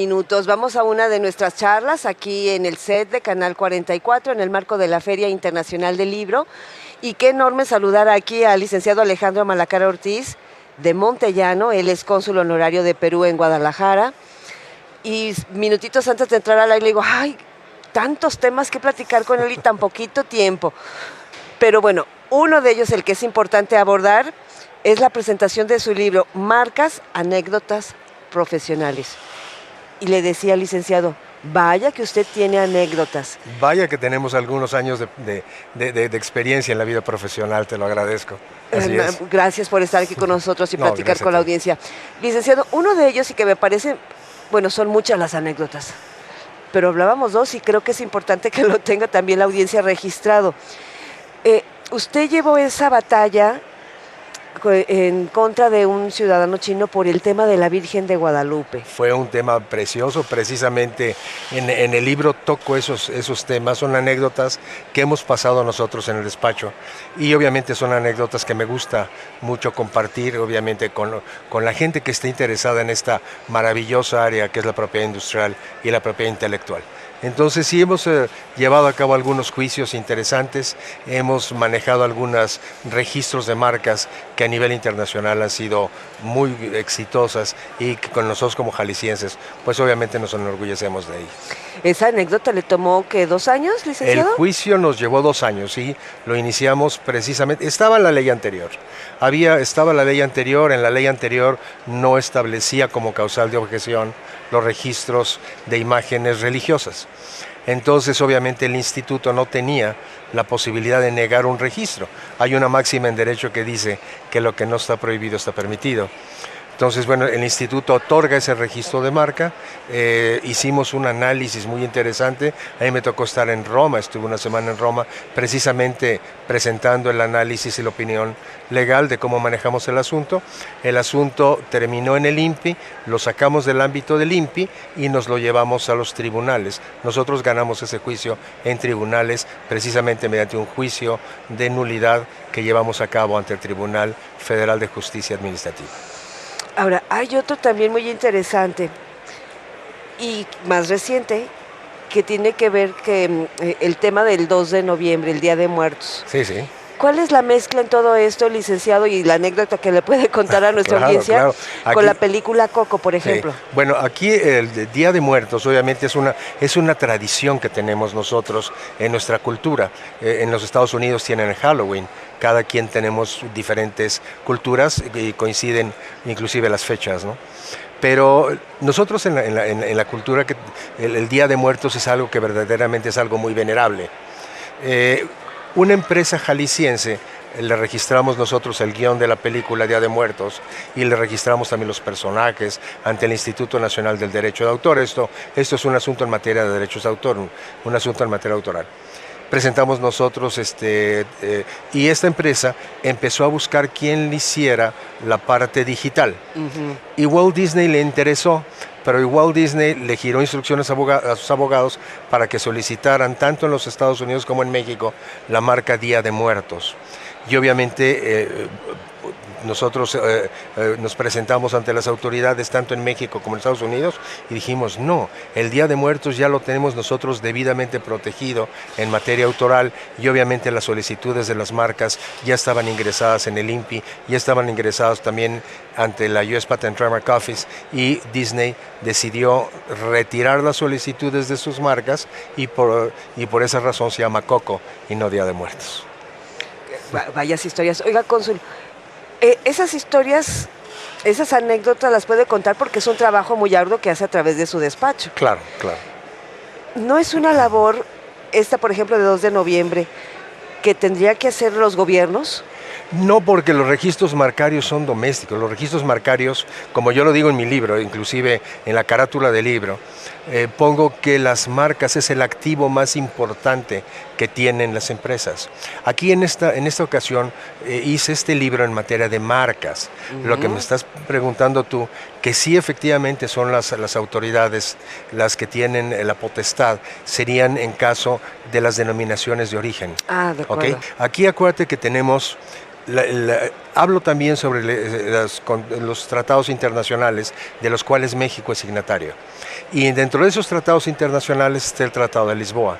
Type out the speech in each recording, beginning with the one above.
Minutos. Vamos a una de nuestras charlas aquí en el set de Canal 44 en el marco de la Feria Internacional del Libro. Y qué enorme saludar aquí al licenciado Alejandro Malacara Ortiz de Montellano. Él es cónsul honorario de Perú en Guadalajara. Y minutitos antes de entrar al aire le digo, ¡ay! Tantos temas que platicar con él y tan poquito tiempo. Pero bueno, uno de ellos, el que es importante abordar, es la presentación de su libro Marcas, Anécdotas Profesionales. Y le decía al licenciado, vaya que usted tiene anécdotas. Vaya que tenemos algunos años de experiencia en la vida profesional, te lo agradezco. Así es. Gracias por estar aquí con nosotros y platicar con la audiencia. Licenciado, uno de ellos y que me parece, bueno, son muchas las anécdotas, pero hablábamos dos y creo que es importante que lo tenga también la audiencia registrado. Usted llevó esa batalla en contra de un ciudadano chino por el tema de la Virgen de Guadalupe. Fue un tema precioso, precisamente en el libro toco esos temas, son anécdotas que hemos pasado nosotros en el despacho y obviamente son anécdotas que me gusta mucho compartir, obviamente con la gente que esté interesada en esta maravillosa área que es la propiedad industrial y la propiedad intelectual. Entonces sí hemos llevado a cabo algunos juicios interesantes, hemos manejado algunos registros de marcas que a nivel internacional han sido muy exitosas y que con nosotros como jaliscienses, pues obviamente nos enorgullecemos de ello. ¿Esa anécdota le tomó que 2 años, licenciado? El juicio nos llevó 2 años, sí, lo iniciamos precisamente, estaba en la ley anterior, estaba la ley anterior, en la ley anterior no establecía como causal de objeción los registros de imágenes religiosas. Entonces, obviamente, el instituto no tenía la posibilidad de negar un registro. Hay una máxima en derecho que dice que lo que no está prohibido está permitido. Entonces, bueno, el instituto otorga ese registro de marca, hicimos un análisis muy interesante, a mí me tocó estar en Roma, estuve una semana en Roma, precisamente presentando el análisis y la opinión legal de cómo manejamos el asunto terminó en el INPI, lo sacamos del ámbito del INPI y nos lo llevamos a los tribunales. Nosotros ganamos ese juicio en tribunales, precisamente mediante un juicio de nulidad que llevamos a cabo ante el Tribunal Federal de Justicia Administrativa. Ahora, hay otro también muy interesante y más reciente que tiene que ver el tema del 2 de noviembre, el Día de Muertos. Sí, sí. ¿Cuál es la mezcla en todo esto, licenciado, y la anécdota que le puede contar a nuestra audiencia claro. Aquí, con la película Coco, por ejemplo? Sí. Bueno, aquí el Día de Muertos obviamente es una tradición que tenemos nosotros en nuestra cultura. En los Estados Unidos tienen el Halloween. Cada quien tenemos diferentes culturas y coinciden inclusive las fechas, ¿no? Pero nosotros en la cultura, el Día de Muertos es algo que verdaderamente es algo muy venerable. Una empresa jalisciense, le registramos nosotros el guión de la película Día de Muertos y le registramos también los personajes ante el Instituto Nacional del Derecho de Autor. Esto es un asunto en materia de derechos de autor, un asunto en materia autoral. Presentamos nosotros y esta empresa empezó a buscar quién le hiciera la parte digital. Y Walt Disney le interesó, pero Walt Disney le giró instrucciones a sus abogados para que solicitaran tanto en los Estados Unidos como en México la marca Día de Muertos. Y obviamente nosotros nos presentamos ante las autoridades tanto en México como en Estados Unidos y dijimos no, el Día de Muertos ya lo tenemos nosotros debidamente protegido en materia autoral y obviamente las solicitudes de las marcas ya estaban ingresadas en el INPI, ya estaban ingresadas también ante la US Patent and Trademark Office y Disney decidió retirar las solicitudes de sus marcas y por esa razón se llama Coco y no Día de Muertos. Vayas historias. Oiga, cónsul, esas historias, esas anécdotas las puede contar porque es un trabajo muy arduo que hace a través de su despacho. Claro, claro. ¿No es una labor, por ejemplo, de 2 de noviembre, que tendría que hacer los gobiernos? No, porque los registros marcarios son domésticos. Los registros marcarios, como yo lo digo en mi libro, inclusive en la carátula del libro, pongo que las marcas es el activo más importante que tienen las empresas. Aquí en esta ocasión hice este libro en materia de marcas. Lo que me estás preguntando tú, que sí efectivamente son las autoridades las que tienen la potestad, serían en caso de las denominaciones de origen. Ah, de acuerdo. ¿Okay? Aquí acuérdate que tenemos... hablo también sobre los tratados internacionales de los cuales México es signatario. Y dentro de esos tratados internacionales está el Tratado de Lisboa.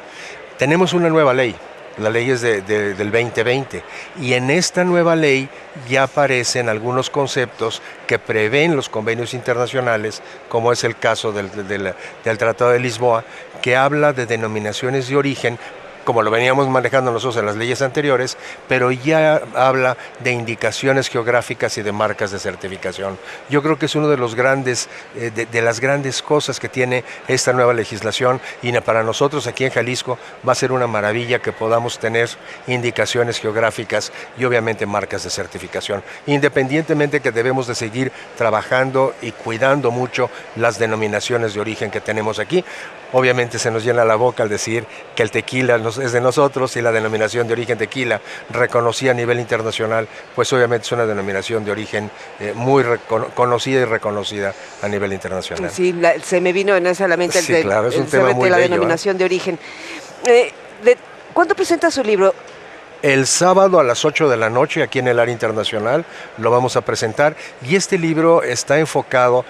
Tenemos una nueva ley. La ley es del 2020 y en esta nueva ley ya aparecen algunos conceptos que prevén los convenios internacionales, como es el caso del Tratado de Lisboa, que habla de denominaciones de origen, como lo veníamos manejando nosotros en las leyes anteriores, pero ya habla de indicaciones geográficas y de marcas de certificación. Yo creo que es uno de los grandes, de las grandes cosas que tiene esta nueva legislación, y para nosotros aquí en Jalisco va a ser una maravilla que podamos tener indicaciones geográficas y obviamente marcas de certificación, independientemente que debemos de seguir trabajando y cuidando mucho las denominaciones de origen que tenemos aquí. Obviamente se nos llena la boca al decir que el tequila es de nosotros y la denominación de origen tequila, reconocida a nivel internacional, pues obviamente es una denominación de origen muy conocida y reconocida a nivel internacional. Sí, se me vino en esa la mente sí, claro, es un tema muy la bello, denominación de origen. ¿Cuándo presenta su libro? El sábado a las 8 de la noche aquí en el área internacional lo vamos a presentar, y este libro está enfocado.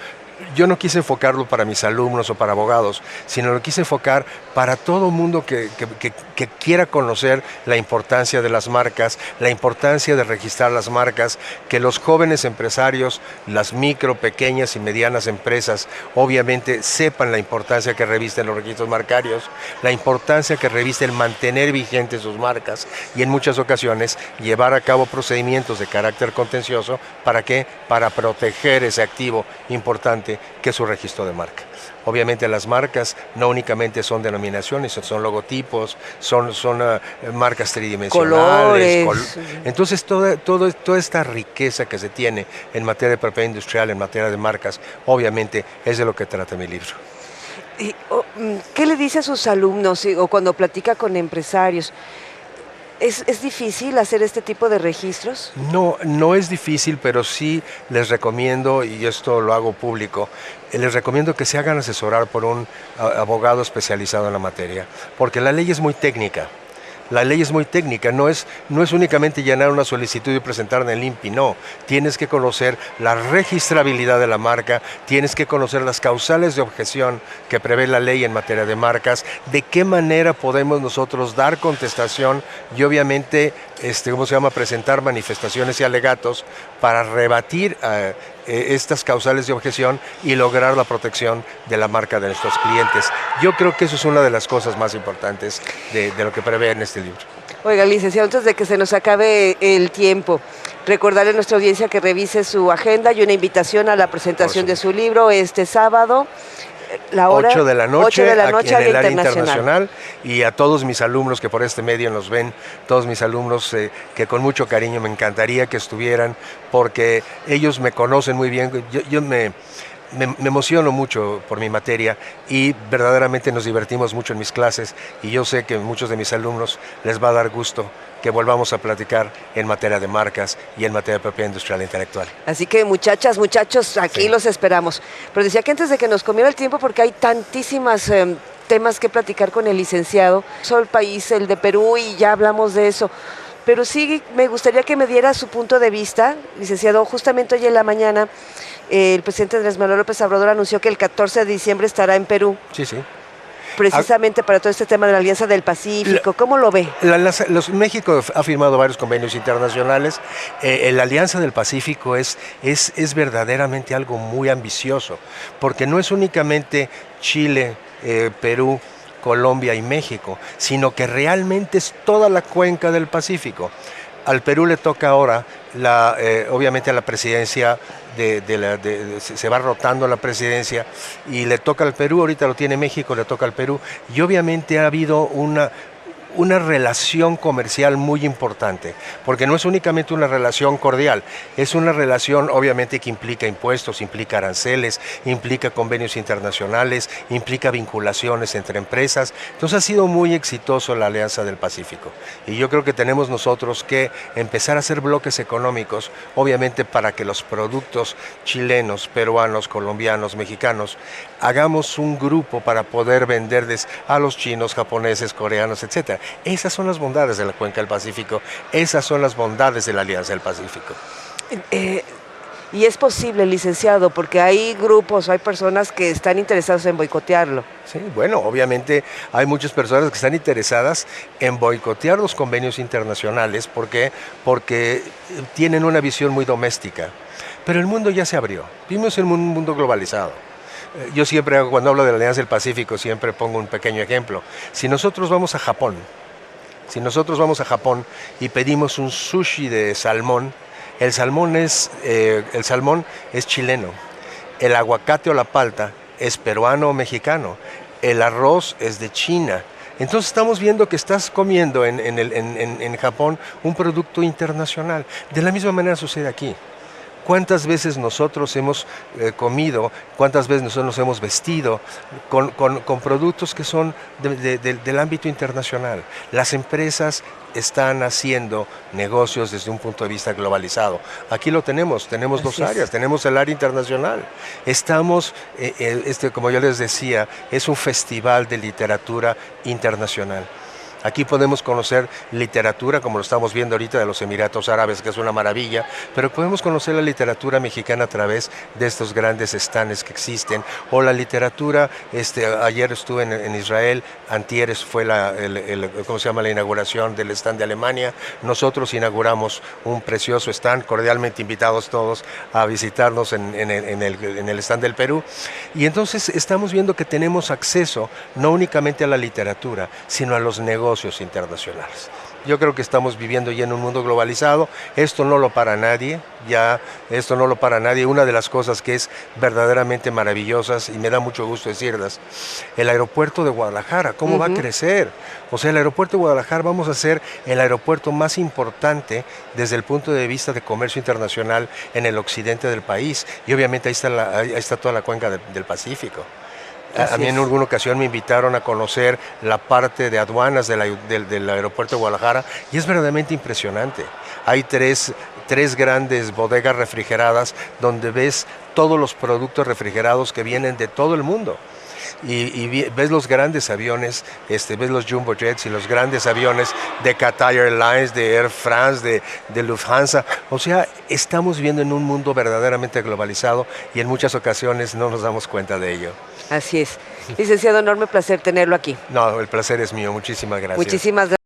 Yo no quise enfocarlo para mis alumnos o para abogados, sino lo quise enfocar para todo mundo que quiera conocer la importancia de las marcas, la importancia de registrar las marcas, que los jóvenes empresarios, las micro, pequeñas y medianas empresas, obviamente sepan la importancia que revisten los registros marcarios, la importancia que reviste el mantener vigentes sus marcas y en muchas ocasiones llevar a cabo procedimientos de carácter contencioso. ¿Para qué? Para proteger ese activo importante que es su registro de marca. Obviamente las marcas no únicamente son denominaciones, son logotipos, son marcas tridimensionales, entonces toda esta riqueza que se tiene en materia de propiedad industrial, en materia de marcas, obviamente es de lo que trata mi libro. ¿Qué le dice a sus alumnos o cuando platica con empresarios? ¿Es difícil hacer este tipo de registros? No, no es difícil, pero sí les recomiendo, y esto lo hago público, les recomiendo que se hagan asesorar por un abogado especializado en la materia, porque la ley es muy técnica. La ley es muy técnica, no es únicamente llenar una solicitud y presentarla en el INPI, no. Tienes que conocer la registrabilidad de la marca, tienes que conocer las causales de objeción que prevé la ley en materia de marcas, de qué manera podemos nosotros dar contestación y obviamente, presentar manifestaciones y alegatos para rebatir estas causales de objeción y lograr la protección de la marca de nuestros clientes. Yo creo que eso es una de las cosas más importantes de lo que prevé en este libro. Oiga, licenciado, antes de que se nos acabe el tiempo, recordarle a nuestra audiencia que revise su agenda y una invitación a la presentación de su libro este sábado. La hora, 8 de la noche, aquí en el área internacional. internacional, y a todos mis alumnos que por este medio nos ven, todos mis alumnos que con mucho cariño me encantaría que estuvieran, porque ellos me conocen muy bien. Yo me emociono mucho por mi materia y verdaderamente nos divertimos mucho en mis clases, y yo sé que a muchos de mis alumnos les va a dar gusto que volvamos a platicar en materia de marcas y en materia de propiedad industrial e intelectual. Así que muchachas, muchachos, aquí los esperamos. Pero decía que antes de que nos comiera el tiempo, porque hay tantísimas temas que platicar con el licenciado, soy el país, el de Perú, y ya hablamos de eso. Pero sí me gustaría que me diera su punto de vista, licenciado. Justamente hoy en la mañana el presidente Andrés Manuel López Obrador anunció que el 14 de diciembre estará en Perú. Sí, sí. Precisamente para todo este tema de la Alianza del Pacífico. ¿Cómo lo ve? México ha firmado varios convenios internacionales. La Alianza del Pacífico es verdaderamente algo muy ambicioso, porque no es únicamente Chile, Perú, Colombia y México, sino que realmente es toda la cuenca del Pacífico. Al Perú le toca ahora, obviamente, a la presidencia, se va rotando la presidencia y le toca al Perú. Ahorita lo tiene México, le toca al Perú, y obviamente ha habido una relación comercial muy importante, porque no es únicamente una relación cordial, es una relación obviamente que implica impuestos, implica aranceles, implica convenios internacionales, implica vinculaciones entre empresas. Entonces ha sido muy exitoso la Alianza del Pacífico y yo creo que tenemos nosotros que empezar a hacer bloques económicos, obviamente para que los productos chilenos, peruanos, colombianos, mexicanos, hagamos un grupo para poder venderles a los chinos, japoneses, coreanos, etcétera. Esas son las bondades de la Cuenca del Pacífico, esas son las bondades de la Alianza del Pacífico. Y es posible, licenciado, porque hay grupos, hay personas que están interesadas en boicotearlo. Sí, bueno, obviamente hay muchas personas que están interesadas en boicotear los convenios internacionales. ¿Por qué? Porque tienen una visión muy doméstica. Pero el mundo ya se abrió, vivimos en un mundo globalizado. Yo siempre, cuando hablo de la Alianza del Pacífico, siempre pongo un pequeño ejemplo. Si nosotros vamos a Japón y pedimos un sushi de salmón, el salmón es chileno, el aguacate o la palta es peruano o mexicano, el arroz es de China. Entonces estamos viendo que estás comiendo en Japón un producto internacional. De la misma manera sucede aquí. ¿Cuántas veces nosotros hemos comido, cuántas veces nosotros nos hemos vestido con productos que son del ámbito internacional? Las empresas están haciendo negocios desde un punto de vista globalizado. Aquí lo tenemos dos áreas, tenemos el área internacional. Estamos, como yo les decía, es un festival de literatura internacional. Aquí podemos conocer literatura, como lo estamos viendo ahorita, de los Emiratos Árabes, que es una maravilla, pero podemos conocer la literatura mexicana a través de estos grandes stands que existen, o la literatura, ayer estuve en Israel, antier fue la inauguración del stand de Alemania. Nosotros inauguramos un precioso stand, cordialmente invitados todos a visitarnos en el stand del Perú, y entonces estamos viendo que tenemos acceso no únicamente a la literatura, sino a los negocios internacionales. Yo creo que estamos viviendo ya en un mundo globalizado. Esto no lo para nadie, Una de las cosas que es verdaderamente maravillosas, y me da mucho gusto decirlas, el aeropuerto de Guadalajara, ¿cómo va a crecer? O sea, el aeropuerto de Guadalajara vamos a ser el aeropuerto más importante desde el punto de vista de comercio internacional en el occidente del país. Y obviamente ahí está toda la cuenca del Pacífico. A mí en alguna ocasión me invitaron a conocer la parte de aduanas del aeropuerto de Guadalajara y es verdaderamente impresionante. Hay tres grandes bodegas refrigeradas donde ves todos los productos refrigerados que vienen de todo el mundo. Y ves los grandes aviones, ves los Jumbo Jets y los grandes aviones de Qatar Airlines, de Air France, de Lufthansa. O sea, estamos viviendo en un mundo verdaderamente globalizado y en muchas ocasiones no nos damos cuenta de ello. Así es. Licenciado, enorme placer tenerlo aquí. No, el placer es mío. Muchísimas gracias. Muchísimas gracias.